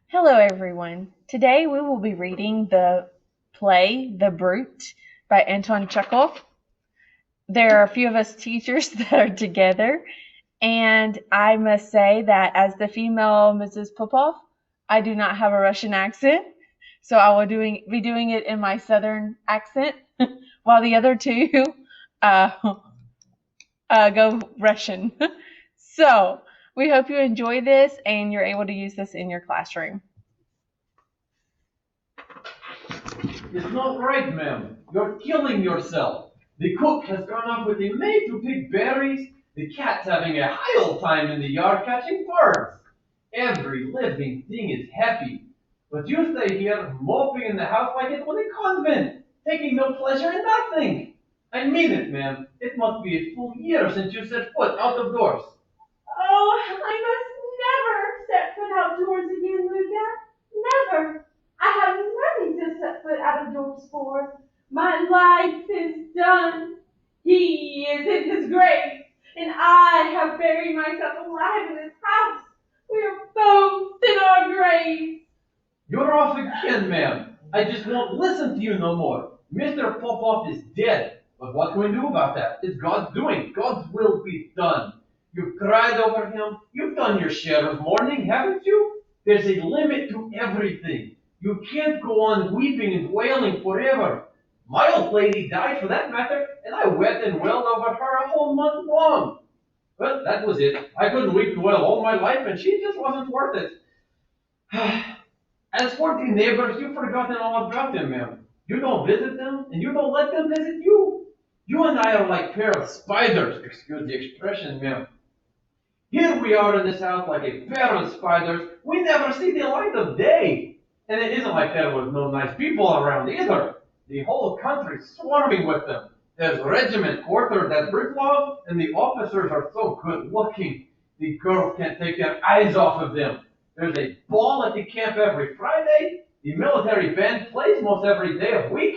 Hello, everyone. Today we will be reading the play The Brute by Anton Chekhov. There are a few of us teachers that are together, and I must say that as the female Mrs. Popov, I do not have a Russian accent, so I will be doing it in my southern accent, while the other two uh, go Russian. So we hope you enjoy this and you're able to use this in your classroom. It's not right, ma'am. You're killing yourself. The cook has gone off with the maid to pick berries. The cat's having a high old time in the yard catching birds. Every living thing is happy. But you stay here moping in the house like it was a convent, taking no pleasure in nothing. I mean it, ma'am. It must be a full year since you set foot out of doors. Oh, I must never set foot outdoors again, Luca. Never. I have nothing to set foot out of doors for. My life is done. He is in his grave, and I have buried myself alive in his house. We are both in our graves. You're off again, ma'am. I just won't listen to you no more. Mr. Popov is dead. But what can we do about that? It's God's doing. God's will be done. You've cried over him. You've done your share of mourning, haven't you? There's a limit to everything. You can't go on weeping and wailing forever. My old lady died for that matter, and I wept and wailed over her a whole month long. But that was it. I couldn't weep and wail all my life, and she just wasn't worth it. As for the neighbors, you've forgotten all about them, ma'am. You don't visit them, and you don't let them visit you. You and I are like a pair of spiders, excuse the expression, ma'am. Here we are in this house like a pair of spiders. We never see the light of day. And it isn't like there was no nice people around either. The whole country's swarming with them. There's regiment quartered at Bricklaw, and the officers are so good looking. The girls can't take their eyes off of them. There's a ball at the camp every Friday. The military band plays most every day of week.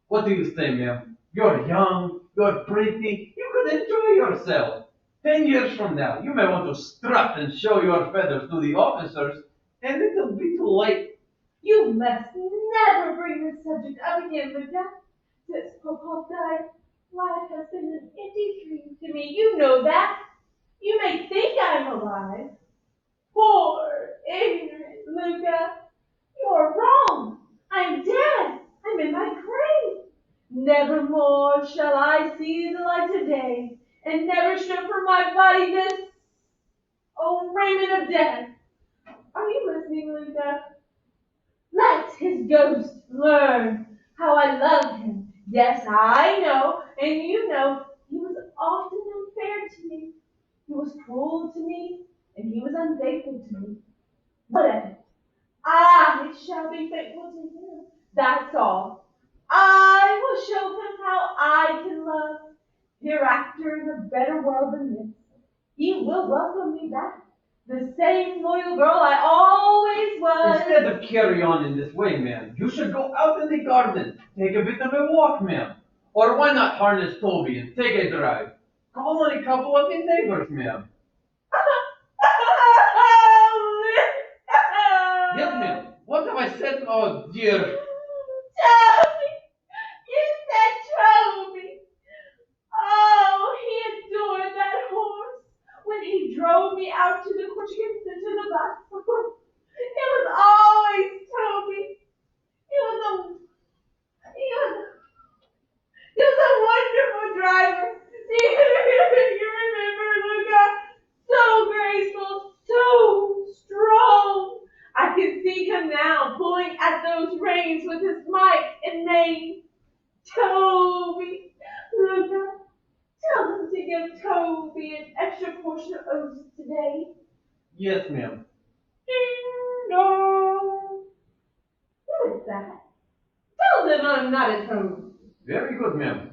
What do you say, ma'am? You're young, you're pretty, you could enjoy yourself. 10 years from now, you may want to strut and show your feathers to the officers, and it'll be too late. You must never bring this subject up again, Luca. Since Popov died, life has been an empty dream to me. You know that. You may think I'm alive. Poor, ignorant Luca. You are wrong. I am dead. I'm in my grave. Never more shall I see the light of day, and never show from my body this, oh, raiment of death. Are you listening, Luca? Let his ghost learn how I love him. Yes, I know, and you know, he was often unfair to me. He was cruel to me, and he was unfaithful to me. Whatever. I shall be faithful to him. That's all. I will show him how I can love hereafter in a better world than this. He will welcome me back. The same loyal girl I always was. Instead of carry on in this way, ma'am, you should go out in the garden, take a bit of a walk, ma'am. Or why not harness Toby and take a drive? Call on a couple of the neighbors, ma'am. Yes, ma'am. What have I said? Oh, dear. Toby! You said Toby! Oh, he adored that horse. When he drove me out to the Portuguese into the bus, it was always Toby. He was a he was he was a wonderful driver. You remember, Luca? So graceful, so strong. I can see him now pulling at those reins with his might and main. Toby, Luca, tell them to give Toby an extra portion of oats today. Yes, ma'am. Ding dong. Who is that? Tell them I'm not at home. Very good, ma'am.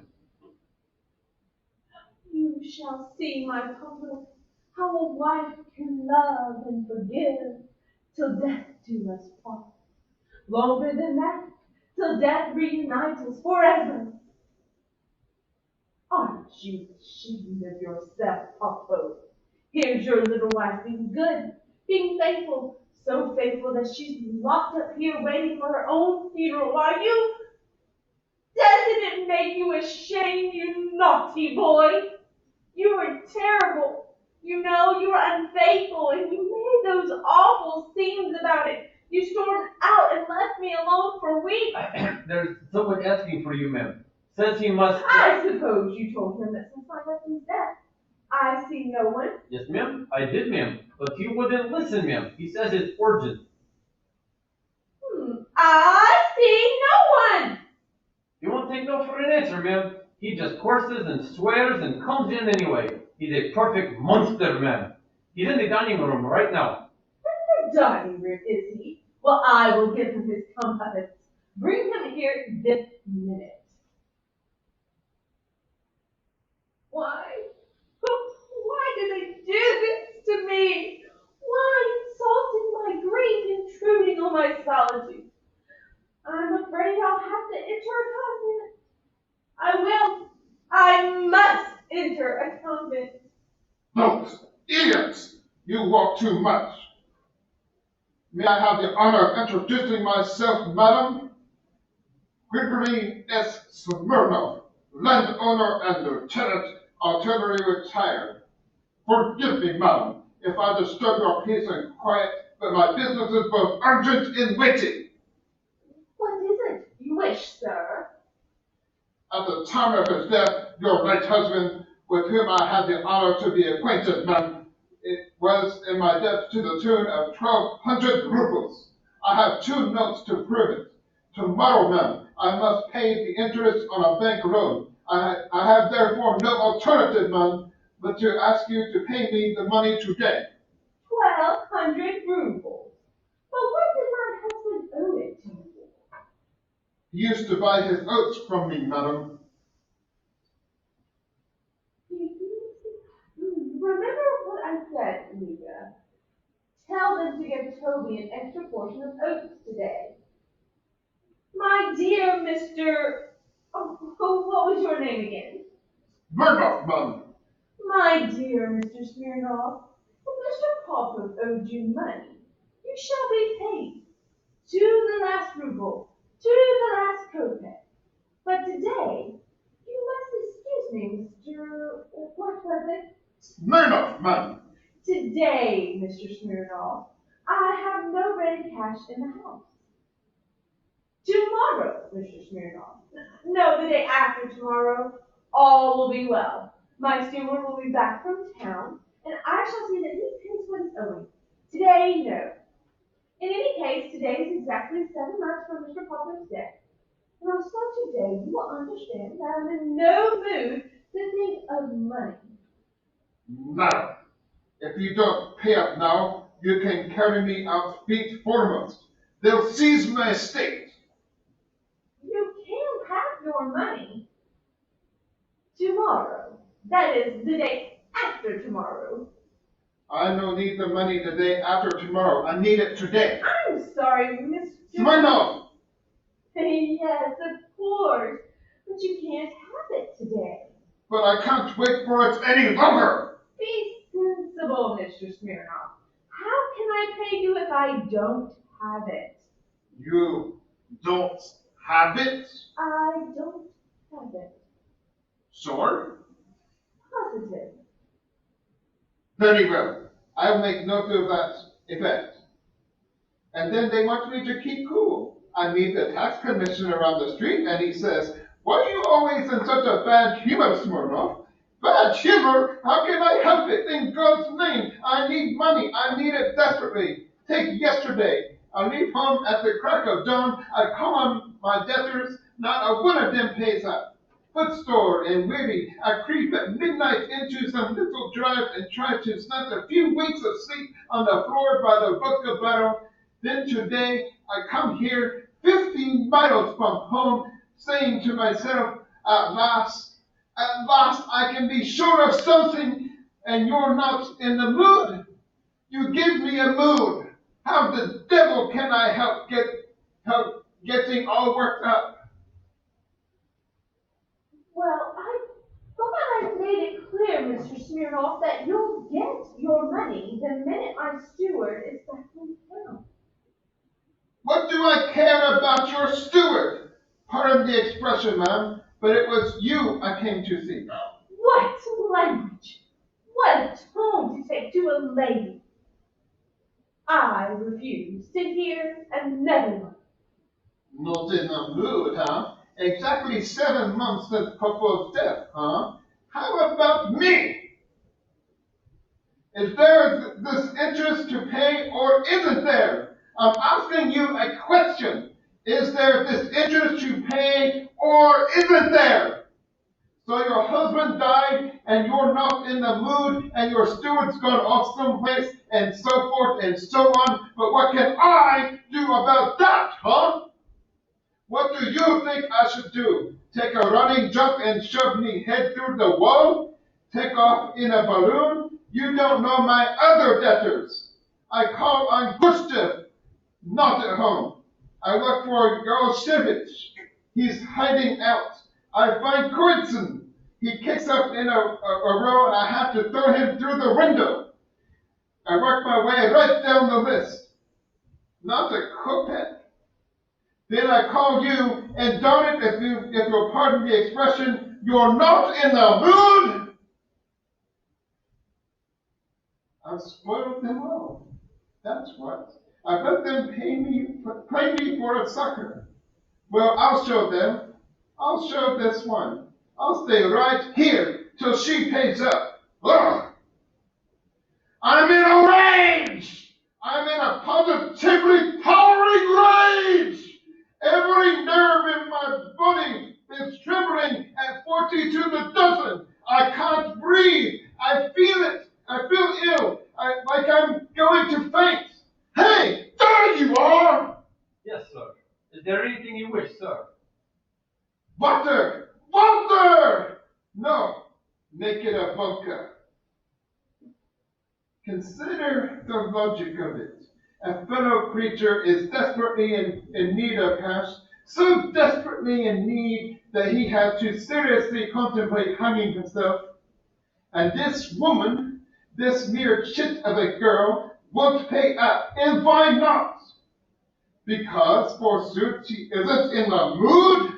You shall see, my papa, how a wife can love and forgive till death do us part. Longer than that, till death reunites us forever. Aren't you ashamed of yourself, Papa? Here's your little wife being good, being faithful, So faithful that she's locked up here waiting for her own funeral while you... Doesn't it make you ashamed, you naughty boy? You were terrible. You know, you were unfaithful, and you made those awful scenes about it. You stormed out and left me alone for weeks. There's someone asking for you, ma'am. Says he must... I suppose you told him that since my husband's death, I see no one. Yes, ma'am. I did, ma'am. But he wouldn't listen, ma'am. He says it's urgent. I see no one. He won't take no for an answer, ma'am. He just curses and swears and comes in anyway. He's a perfect monster, ma'am. He's in the dining room right now. In the dining room, is he? Well, I will give him his comeuppance. Bring him here this minute. Why? Why did they do this to me? Why insulting my grief, intruding on my solitude? I'm afraid I'll have to enter a convent. I will. I must enter a convent. Those idiots! You walk too much. May I have the honor of introducing myself, madam? Grigory S. Smirnov, landowner and lieutenant, artillery retired. Forgive me, madam, if I disturb your peace and quiet, but my business is both urgent and weighty. What is it you wish, sir? At the time of his death, your late husband, with whom I had the honor to be acquainted, ma'am, it was in my debt to the tune of 1,200 rubles. I have 2 notes to prove it. Tomorrow, ma'am, I must pay the interest on a bank loan. I have therefore no alternative, ma'am, but to ask you to pay me the money today. 1,200 rubles. But what did my husband owe it to you? He used to buy his oats from me, madam. Remember what I said, Amiga. Tell them to give Toby an extra portion of oats today. My dear Mr. Oh, what was your name again? Murdoch, ma'am. My dear Mr. Smirnov, if Mr. Popov owed you money, you shall be paid. To the last ruble, to the last kopeck. But today, you must excuse me, Mr. What was it? Smirnov, ma'am. Today, Mr. Smirnov, I have no ready cash in the house. Tomorrow, Mr. Smirnov. No, the day after tomorrow, all will be well. My steward will be back from town, and I shall see that he pays what is owing. Today, no. In any case, today is exactly 7 months from Mr. Popov's death. And on such a day, you will understand that I'm in no mood to think of money. Madam, if you don't pay up now, you can carry me out feet foremost. They'll seize my estate. You can have your money tomorrow. That is, the day after tomorrow. I don't need the money the day after tomorrow. I need it today. I'm sorry, Mr. Smirnov! Yes, of course. But you can't have it today. But I can't wait for it any longer. Be sensible, Mr. Smirnov. How can I pay you if I don't have it? You don't have it? I don't have it. Sure? Positive. Very well. I'll make note of that effect. And then they want me to keep cool. I meet the tax commissioner on the street and he says, "Why are you always in such a bad humor, Smirnov?" Bad humor? How can I help it? In God's name, I need money. I need it desperately. Take yesterday. I leave home at the crack of dawn. I call on my debtors. Not a one of them pays up. Footsore and weary, I creep at midnight into some little drive and try to snatch a few winks of sleep on the floor by the vodka bottle. Then today I come here 15 miles from home, saying to myself, at last I can be sure of something, and you're not in the mood. You give me a mood. How the devil can I help getting all worked up? Well, I thought I made it clear, Mr. Smirnov, that you'll You'll get your money the minute my steward is back in town. What do I care about your steward? Pardon the expression, ma'am, but it was you I came to see. What language! What a tone to take to a lady! I refuse. Sit here and never mind. Not in the mood, huh? Exactly 7 months since Papa's death, huh? How about me? Is there this interest to pay or isn't there? I'm asking you a question. Is there this interest to pay or isn't there? So your husband died and you're not in the mood and your steward's gone off someplace and so forth and so on. But what can I do about that, huh? What do you think I should do? Take a running jump and shove me head through the wall? Take off in a balloon? You don't know my other debtors. I call on Gustav, not at home. I look for Yarosevich. He's hiding out. I find Kuritzin. He kicks up in a row and I have to throw him through the window. I work my way right down the list. Not a kopeck. Then I call you, and darn it, if you'll pardon the expression, you're not in the mood. I've spoiled them all. That's what. I've let them play me for a sucker. Well, I'll show them. I'll show this one. I'll stay right here till she pays up. Ugh! I'm in a rage! I'm in a positively towering rage! Every nerve in my body is trembling at 40 to the dozen. I can't breathe. I feel it. I feel ill. Like I'm going to faint. Hey, there you are! Yes, sir. Is there anything you wish, sir? Water! Water! No, make it a vodka. Consider the logic of it. A fellow creature is desperately in need of cash, so desperately in need that he has to seriously contemplate hanging himself. And this woman, this mere chit of a girl, won't pay up. And why not? Because, forsooth, she isn't in the mood?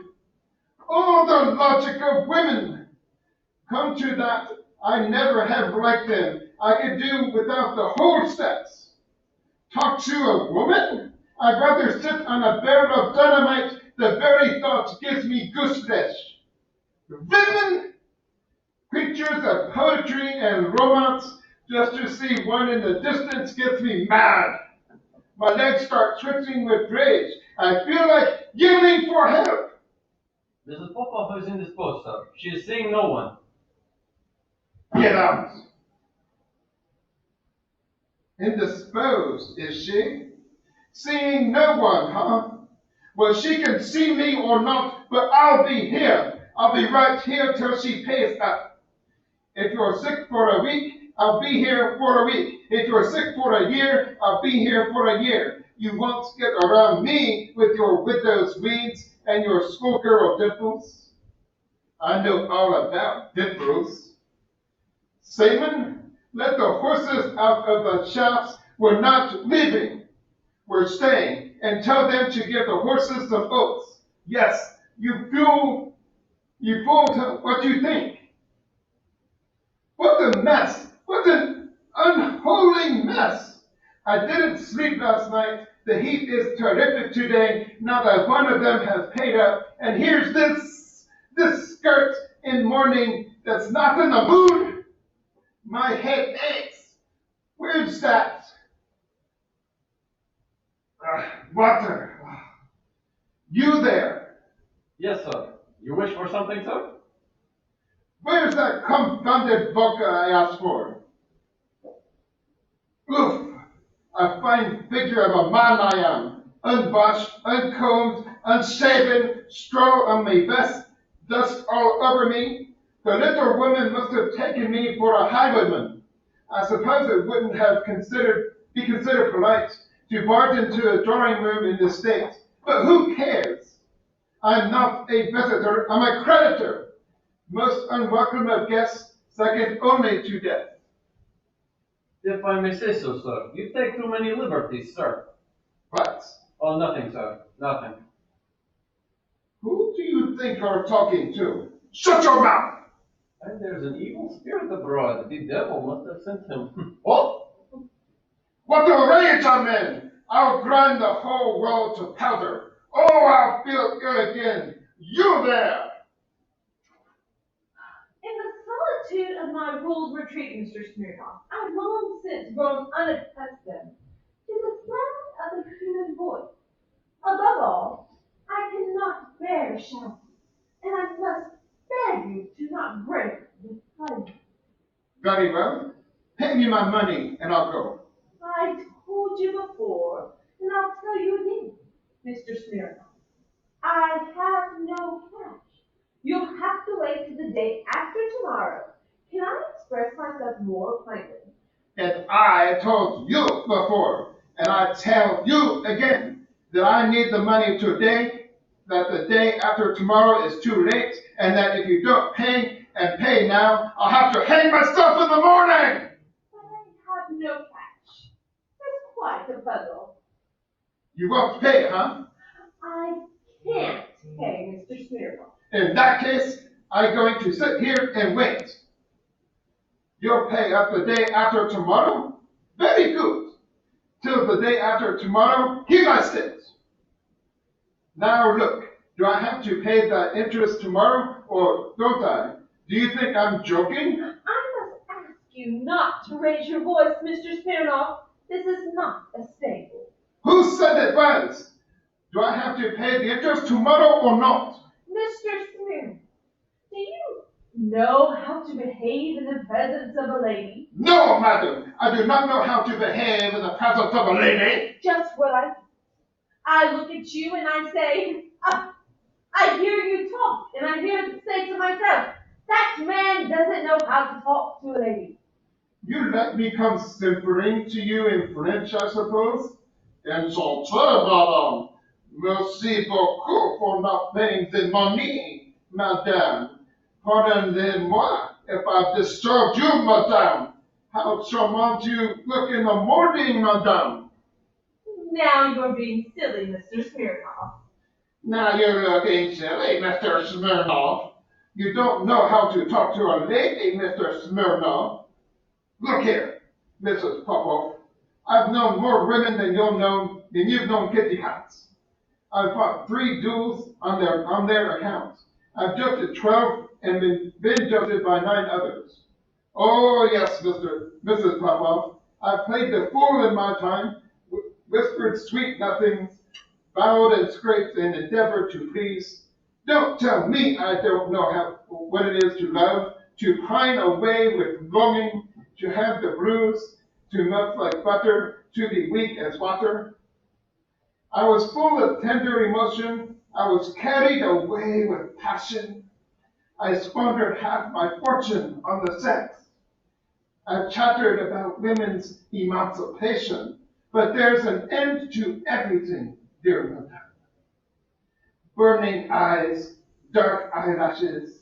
Oh, the logic of women! Come to that, I never have liked them. I could do without the whole sex. Talk to a woman? I'd rather sit on a barrel of dynamite. The very thought gives me gooseflesh. Women? Creatures of poetry and romance, just to see one in the distance gets me mad. My legs start twitching with rage. I feel like yelling for help. Mrs. Popov is indisposed, sir. She is seeing no one. Get out. Indisposed, is she? Seeing no one, huh? Well, she can see me or not, but I'll be here. I'll be right here till she pays up. If you're sick for a week, I'll be here for a week. If you're sick for a year, I'll be here for a year. You won't get around me with your widow's weeds and your schoolgirl dimples. I know all about dimples. Seaman, let the horses out of the shafts. We're not leaving. We're staying. And tell them to give the horses some oats. Yes, you fool. What you think. What a mess. What an unholy mess. I didn't sleep last night. The heat is terrific today. Not a one of them has paid up. And here's this skirt in mourning that's not in the mood. My head aches. Where's that? Water. You there. Yes, sir. You wish for something, sir? Where's that confounded vodka I asked for? Oof. A fine figure of a man I am. Unwashed, uncombed, unshaven, straw on my vest, dust all over me. The little woman must have taken me for a highwayman. I suppose it wouldn't have be considered polite to barge into a drawing room in the States. But who cares? I'm not a visitor, I'm a creditor. Most unwelcome of guests, second only to death. If I may say so, sir, you take too many liberties, sir. What? Oh, nothing, sir. Nothing. Who do you think you're talking to? Shut your mouth! And there's an evil spirit abroad. The devil must have sent him. Oh! What a rage I'm in! I'll grind the whole world to powder. Oh, I'll feel good again. You there! In the solitude of my ruled retreat, Mr. Smirnoff, I've long since grown unaccustomed to the sound of the human voice. Above all, I cannot bear shouting, and I must beg you to not break this silence. Very well. Pay me my money and I'll go. I told you before, and I'll tell you again, Mr. Smirnoff. I have no cash. You'll have to wait till the day after tomorrow. Can I express myself more plainly? And I told you before, and I tell you again, that I need the money today, that the day after tomorrow is too late, and that if you don't pay and pay now, I'll have to hang myself in the morning! But I have no cash. That's quite a puzzle. You won't pay, huh? I can't pay Mr. Smirnoff. In that case, I'm going to sit here and wait. You'll pay up the day after tomorrow? Very good. Till the day after tomorrow, here I sit. Now look, do I have to pay the interest tomorrow or don't I? Do you think I'm joking? I must ask you not to raise your voice, Mr. Smirnoff. This is not a stable. Who said it was? Do I have to pay the interest tomorrow or not? Mr. Smirnoff, do you know how to behave in the presence of a lady? No, madam, I do not know how to behave in the presence of a lady. Just what I look at you and I say, I hear you talk, and I say to myself, that man doesn't know how to talk to a lady. You let me come simpering to you in French, I suppose? Enchanté, madame. Merci beaucoup for not paying the money, madame. Pardonnez-moi if I've disturbed you, madame. How charmant you look in the morning, madame. Now you're being silly, Mr. Smirnoff. Now you're looking silly, Mr. Smirnoff. You don't know how to talk to a lady, Mr. Smirnoff. Look here, Mrs. Popov. I've known more women than you've known kitty cats. I've fought 3 duels on their accounts. I've jilted 12 and been jilted by 9 others. Oh yes, Mrs. Popov. I've played the fool in my time, whispered sweet nothings, bowed and scraped and endeavored to please. Don't tell me I don't know what it is to love, to pine away with longing, to have the bruise, to melt like butter, to be weak as water. I was full of tender emotion. I was carried away with passion. I squandered half my fortune on the sex. I've chattered about women's emancipation, but there's an end to everything, dear madame. Burning eyes, dark eyelashes,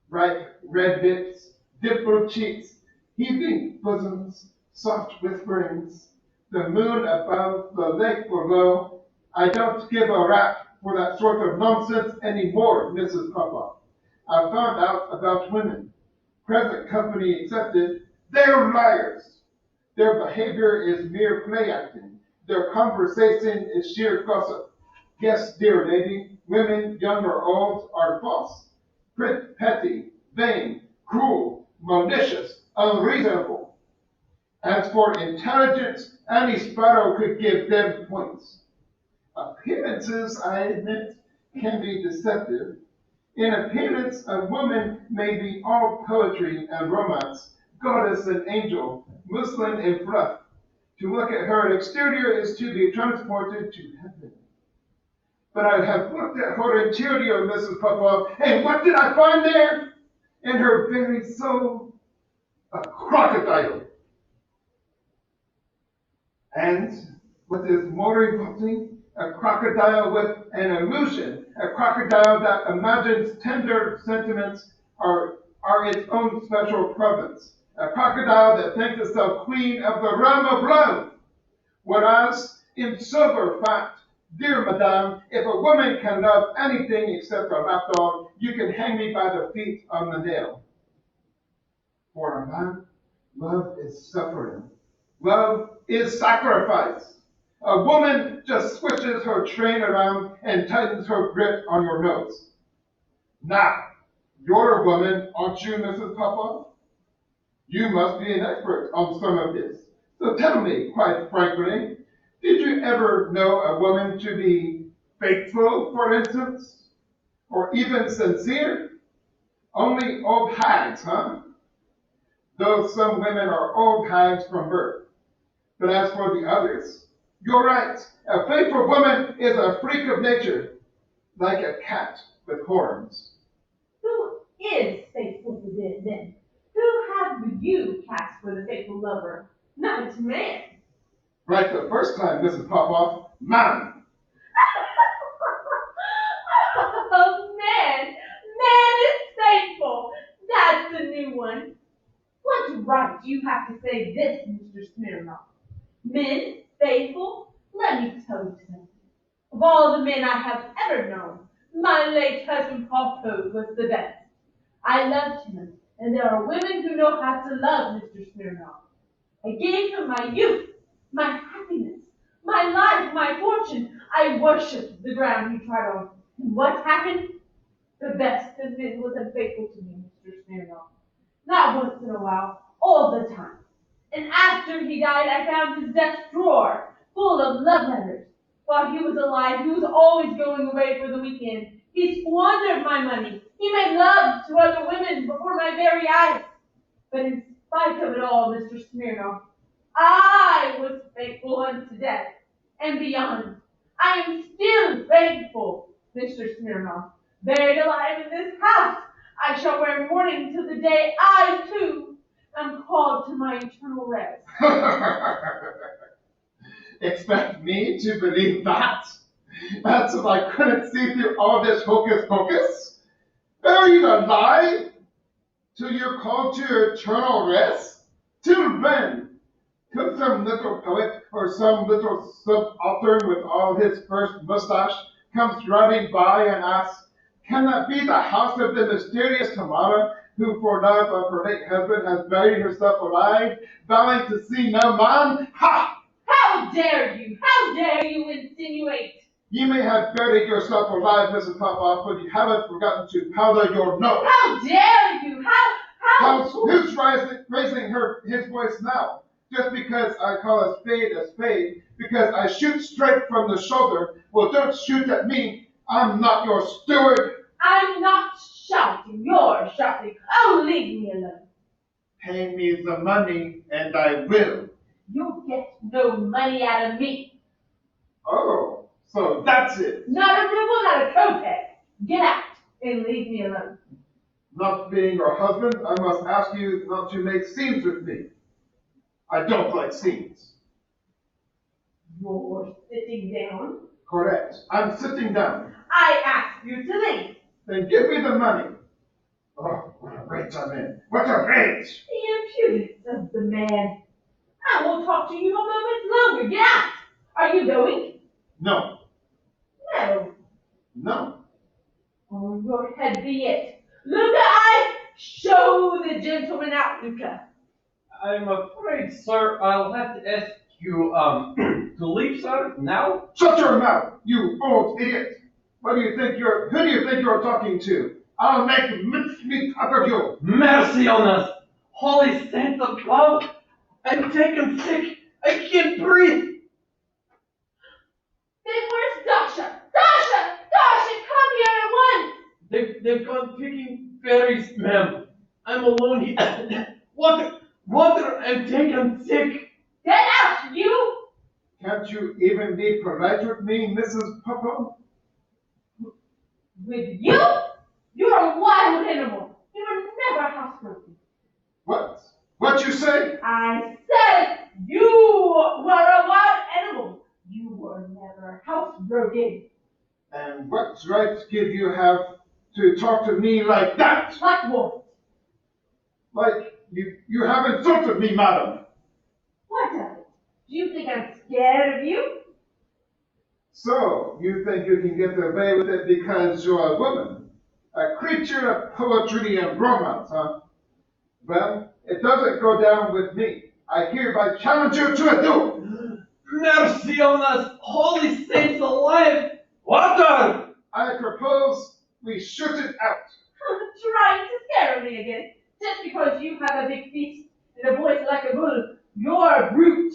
ripe red lips, dimpled cheeks, heaving bosoms, soft whisperings, the moon above, the lake below. I don't give a rap for that sort of nonsense anymore, Mrs. Popov. I've found out about women, present company accepted, they're liars. Their behavior is mere play acting. Their conversation is sheer gossip. Yes, dear lady, women, young or old, are false, petty, vain, cruel, malicious, unreasonable. As for intelligence, any sparrow could give them points. Appearances, I admit, can be deceptive. In appearance, a woman may be all poetry and romance, goddess and angel, muslin and fluff. To look at her exterior is to be transported to heaven. But I have looked at her interior, Mrs. Popov, and what did I find there? In her very soul, a crocodile. And what is more revolting, a crocodile with an illusion, a crocodile that imagines tender sentiments are its own special province, a crocodile that thinks itself queen of the realm of love. Whereas, in sober fact, dear madame, if a woman can love anything except a lapdog, you can hang me by the feet on the nail. For a man, love is suffering. Love is sacrifice. A woman just swishes her train around and tightens her grip on your nose. Now, you're a woman, aren't you, Mrs. Popov? You must be an expert on some of this. So tell me, quite frankly, did you ever know a woman to be faithful, for instance? Or even sincere? Only old hags, huh? Though some women are old hags from birth. But as for the others, you're right. A faithful woman is a freak of nature, like a cat with horns. Who is faithful to them then? Who have you cast for the faithful lover? Not a man. Right the first time, Mrs. Popoff, man. Oh, man. Man is faithful. That's a new one. What right do you have to say this, Mr. Smirnoff? Men faithful? Let me tell you something. Of all the men I have ever known, my late husband Popov was the best. I loved him, and there are women who know how to love Mr. Smirnoff. I gave him my youth, my happiness, my life, my fortune. I worshipped the ground he trod on. And what happened? The best of men was unfaithful to me, Mr. Smirnoff. Not once in a while, all the time. And after he died, I found his desk drawer full of love letters. While he was alive, he was always going away for the weekend. He squandered my money. He made love to other women before my very eyes. But in spite of it all, Mr. Smirnoff, I was faithful unto death and beyond. I am still faithful, Mr. Smirnoff. Buried alive in this house, I shall wear mourning till the day I, too, am called to my eternal rest. Expect me to believe that? That's if I couldn't see through all this hocus pocus? Buried alive? Till you're called to your eternal rest? Till when? Till some little poet or some little subaltern with all his first mustache comes driving by and asks, can that be the house of the mysterious Tamara, who for love of her late husband has buried herself alive, vowing to see no man? Ha! How dare you? How dare you insinuate? You may have buried yourself alive, Mrs. Popoff, but you haven't forgotten to powder your nose. How dare you? Who's raising his voice now? Just because I call a spade, because I shoot straight from the shoulder, well, don't shoot at me. I'm not your steward. I'm not shouting. You're shouting. Oh, leave me alone. Pay me the money, and I will. You'll get no money out of me. Oh, so that's it. Not a ruble, not a kopeck. Get out and leave me alone. Not being your husband, I must ask you not to make scenes with me. I don't like scenes. You're sitting down. Correct. I'm sitting down. I ask you to leave. Then give me the money. Oh, what a rage I'm in. What a rage! The impudence of the man. I won't talk to you a moment longer. Get out. Are you going? No. No. No. On your head be it. Luca, I show the gentleman out, Luca. I'm afraid, sir, I'll have to ask you, to leave, sir, now? Shut your mouth, you old idiot! Who do you think you're talking to? I'll make mincemeat out of you! Mercy on us! Holy saints above! I'm taken sick! I can't breathe! Then where's Dasha? Dasha! Dasha, come here at once! They've gone picking berries, ma'am. I'm alone here. Water, I'm taken sick. Get out, you! Can't you even be polite with me, Mrs. Popov? With you? You're a wild animal. You were never housebroken. What? What you say? I said you were a wild animal. You were never housebroken. And what right give you have to talk to me like that? Like what? Like You have insulted me, madam. What of it? Do you think I'm scared of you? So, you think you can get away with it because you're a woman? A creature of poetry and romance, huh? Well, it doesn't go down with me. I hereby challenge you to a duel. Mercy on us, holy saints alive! Water! I propose we shoot it out. Trying to scare me again. Just because you have a big feast and a voice like a bull, you're a brute.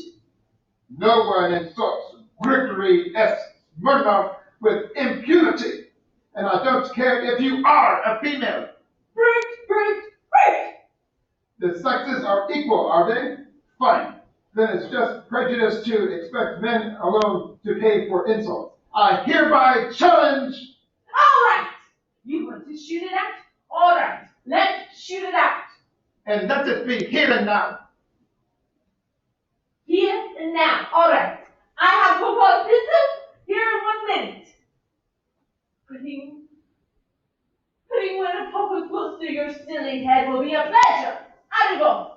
No one insults Grigory S. Smirnov with impunity. And I don't care if you are a female. Brute, brute, brute! The sexes are equal, are they? Fine. Then it's just prejudice to expect men alone to pay for insults. I hereby challenge. All right! You want to shoot it out? All right, let's shoot it out. And let it be here and now. Here and now. All right. I have proposed pistols here in 1 minute. Putting one of Papa's close to your silly head will be a pleasure. Out you go.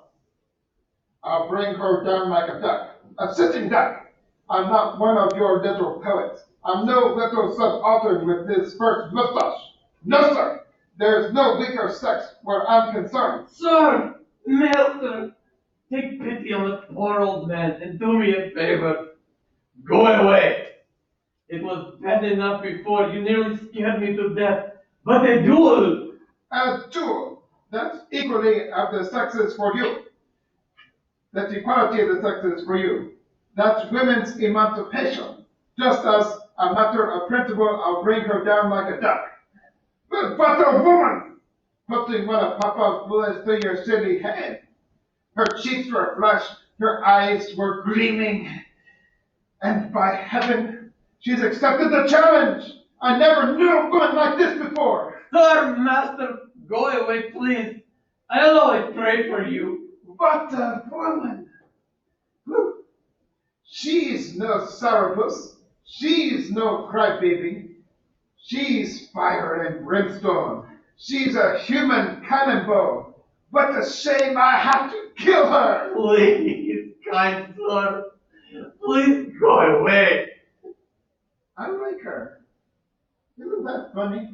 I'll bring her down like a duck, a sitting duck. I'm not one of your little poets. I'm no little subaltern with his first mustache. No, sir. There's no weaker sex where I'm concerned. Sir, master, take pity on the poor old man and do me a favor. Go away. It was bad enough before. You nearly scared me to death. But a duel! A duel. That's equally of the sexes for you. That's equality of the sexes for you. That's women's emancipation. Just as a matter of principle, I'll bring her down like a duck. But a woman! Putting one of Papa's bullets through your silly head. Her cheeks were flushed, her eyes were gleaming. And by heaven, she's accepted the challenge! I never knew a woman like this before! Sir, master, go away, please. I'll always pray for you. What a woman! Whew. She's no sourpuss. She's no crybaby. She's fire and brimstone. She's a human cannonball. What a shame I have to kill her! Please, kind sir, please go away. I like her. Isn't that funny?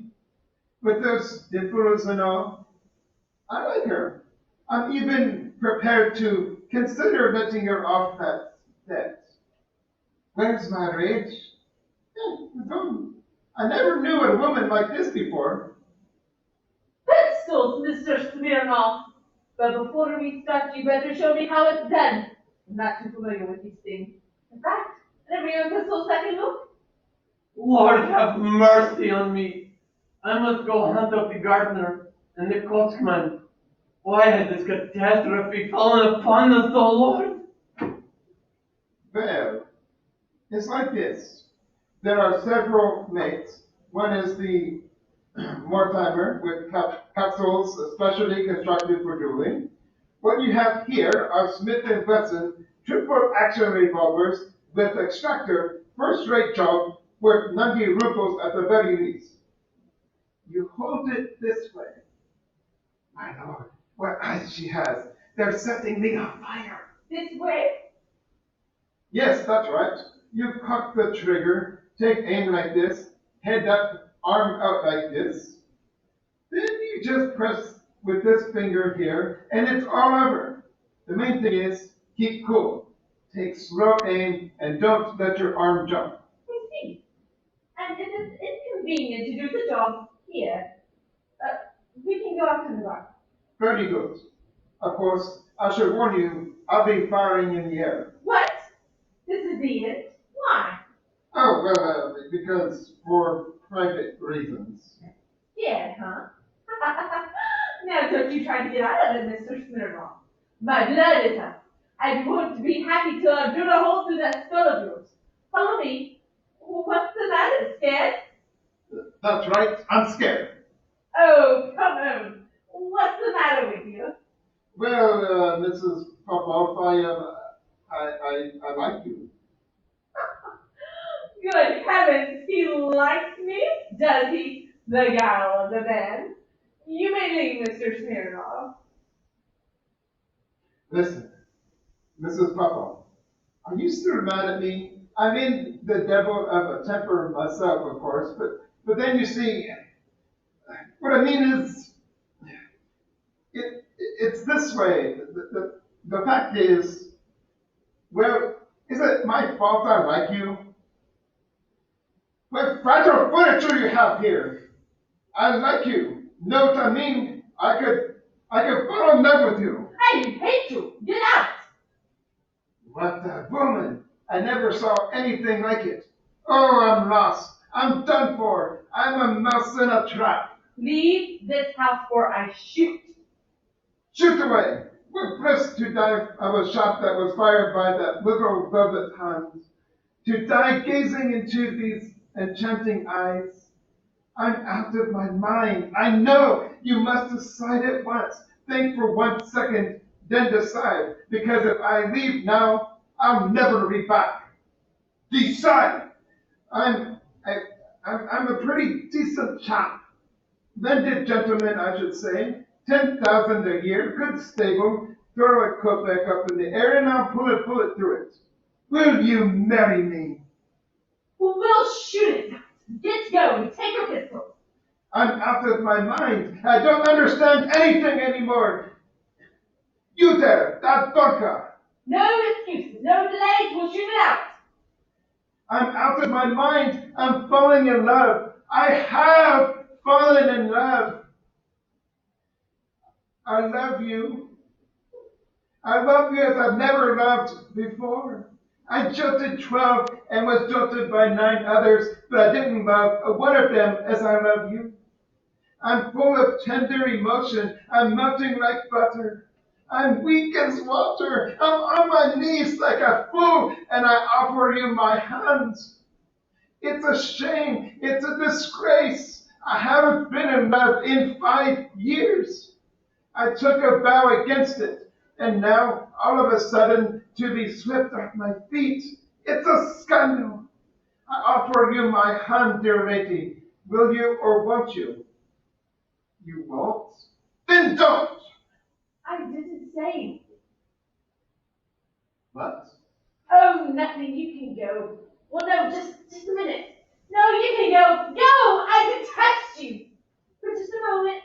With those dimples and all. I like her. I'm even prepared to consider letting her off that debt. Where's my rage? It's gone. I never knew a woman like this before. Pistols, Mr. Smirnoff. But before we start, you better show me how it's done. I'm not too familiar with these things. In fact, let me give a pistol second look. Lord, have mercy on me. I must go hunt up the gardener and the coachman. Why has this catastrophe fallen upon us, O Lord? Well, it's like this. There are several mates. One is the Mortimer with capsules especially constructed for dueling. What you have here are Smith & Wesson triple action revolvers with extractor, first-rate job, worth 90 rubles at the very least. You hold it this way. My lord, what eyes she has. They're setting me on fire. This way? Yes, that's right. You cock the trigger, take aim like this, head up, arm out like this. Then you just press with this finger here, and it's all over. The main thing is, keep cool. Take slow aim, and don't let your arm jump. I see. And if it's inconvenient to do the job here, we can go out in the dark. Very good. Of course, I should warn you, I'll be firing in the air. What? This is the end? Why? Oh, well, because for private reasons. Scared, huh? Now don't you try to get out of it, Mr. Smirnoff. My blood is up. I won't be happy till I've driven a hole through that skull of yours. Follow me. What's the matter? Scared? That's right, I'm scared. Oh, come on. What's the matter with you? Well, Mrs. Popov, I like you. Good heavens, he likes me? Does he? The gal of the band? You may leave, Mr. Smirnoff. Listen, Mrs. Papa, are you still mad at me? I'm in the devil of a temper myself, of course, but then you see, what I mean is, it's this way. The fact is, well, is it my fault I like you? What fragile furniture you have here. I like you. Know what I mean? I could fall in love with you. I hate you. Get out. What a woman! I never saw anything like it. Oh, I'm lost. I'm done for. I'm a mouse in a trap. Leave this house or I shoot. Shoot away. We're blessed to die of a shot that was fired by that little velvet hand. To die gazing into these enchanting eyes. I'm out of my mind. I know you must decide at once. Think for 1 second, then decide. Because if I leave now, I'll never be back. Decide. I'm a pretty decent chap. Landed gentleman, I should say. 10,000 a year, good stable. Throw a coat back up in the air, and I'll pull a bullet through it. Will you marry me? Well, we'll shoot it. Get going. Take your pistol. I'm out of my mind. I don't understand anything anymore. You there, that vodka. No excuses. No delays. We'll shoot it out. I'm out of my mind. I'm falling in love. I have fallen in love. I love you. I love you as I've never loved before. I jilted 12 and was jilted by 9 others, but I didn't love one of them as I love you. I'm full of tender emotion. I'm melting like butter. I'm weak as water. I'm on my knees like a fool, and I offer you my hands. It's a shame. It's a disgrace. I haven't been in love in 5 years. I took a vow against it, and now, all of a sudden, to be swept off my feet. It's a scandal. I offer you my hand, dear lady. Will you or won't you? You won't? Then don't! I didn't say anything. What? Oh, nothing. You can go. Well, no, just a minute. No, you can go. Go! I detest you. For just a moment.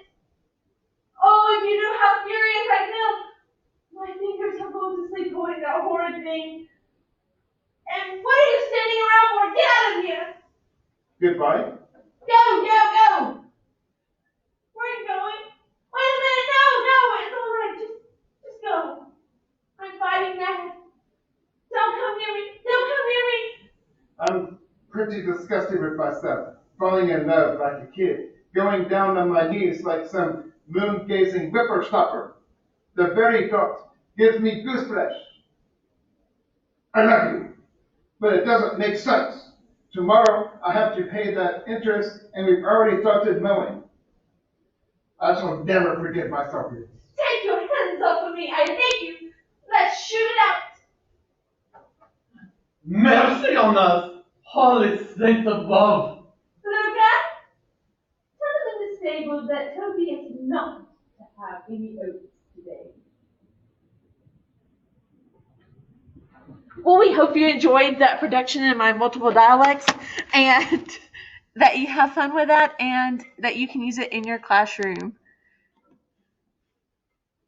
Oh, if you knew how furious I feel. My fingers are hopelessly pulling that horrid thing. And what are you standing around for? Get out of here! Goodbye. Go! Where are you going? Wait a minute! No, it's all right. Just go. I'm fighting mad. Don't come near me! I'm pretty disgusted with myself, falling in love like a kid, going down on my knees like some moon-gazing whippersnapper. The very thought gives me gooseflesh. I love you, but it doesn't make sense. Tomorrow I have to pay that interest, and we've already started mowing. I shall never forgive myself for this. Take your hands off of me! I hate you! Let's shoot it out! Mercy on us, holy saints above. Luca, tell them in the stable that Toby is not to have any oats today. Well, we hope you enjoyed that production in my multiple dialects and that you have fun with that and that you can use it in your classroom.